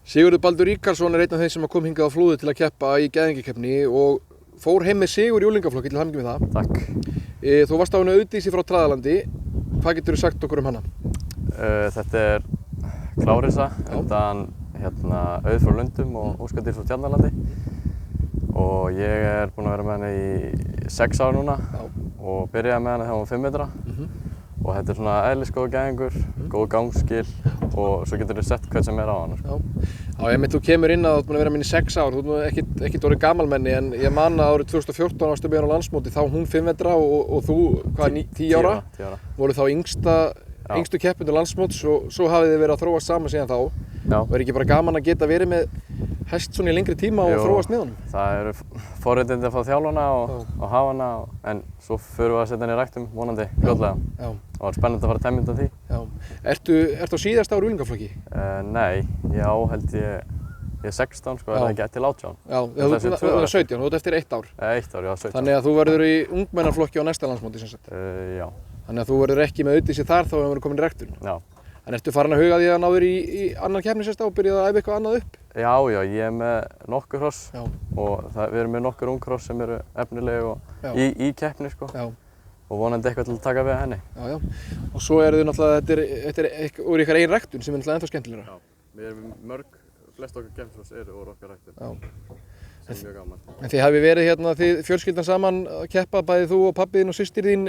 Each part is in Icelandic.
Sigurður Baldur Ríkharðsson er einn af þeim sem kom hingað á Flúðir til að keppa í geðingakeppni og fór heim með sigur í unglingaflokki, til hamingju með það. Takk. Þú varst á henni Auðdísi frá Traðalandi. Hvað geturðu sagt okkur um hana? Þetta er klárisa, undan Auð frá Lundum og Óskardís frá Tjarnarlandi. Og ég er búinn að vera með henni í 6 ár núna og byrjaði með henni þegar hún var 5 metra. Og þetta er svona eðlisgóður geðingur, góð gangskil og svo getur þú sett hvern sem er á hana. Já, einmitt þú kemur inn að þú ert búinn að vera með henni í 6 ár, þú ert ekkert orðið gamalmenni en ég man að árið 2014 varstu með henni á landsmóti, þá hún 5 metra og þú, hvað, 10 ára? 10 ára. Voru þá yngstu keppendur landsmóts og svo hafið þið verið að þróast saman síðan þá. Já. Og er ekki bara gaman að geta verið með hest svona í lengri tíma og þróast með honum? Það eru forréttindi að fá þjálfana og hafa hana, en svo förum við að setja henni í ræktum, vonandi, fljótlega. Já. Og það var spennandi að fara að temja undan því. Já. Ertu á síðasta ári unglingaflokki? Nei, held ég er 16 sko, er það ekki til 18. Já, þú er 17, þú ert eftir 1 ár. 1 ár, já, 17. Þannig að þú verður í ungmennaflokki á næsta landsmóti sem sagt. Já. Þannig að þú verður ekki með Auðdísi þar þá hefur komin í ræktun. Já. En ertu farin að huga því að ná þér í annan keppni sérst og byrjað að æfa eitthvað annað upp? Já, ég er með nokkur hross og við erum með nokkur unghross sem eru efnileg í keppni sko. Já. Og vonandi eitthvað til að taka við henni. Já. Og svo eru þau náttúrulega, þetta er úr ykkar eigin ræktun sem er náttúrulega ennþá skemmtilegra. Já, við erum flest okkar keppnisross eru úr okkar ræktun. Já. Sem er mjög gaman. En þið hafið verið hérna, þið fjölskyldan saman að keppa, bæði þú og pabbi þinn og systir þín,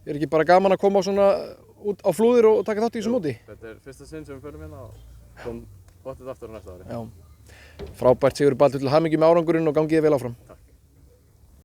er ekki bara gaman að koma svona út á Flúðir og taka þátt í þessu móti? Þetta er fyrsta sinn sem við förum hérna og kom bóttið aftur á næsta ári. Já. Frábært Sigurður Baldur, til hamingju með árangurinn og gangi þér vel áfram. Takk.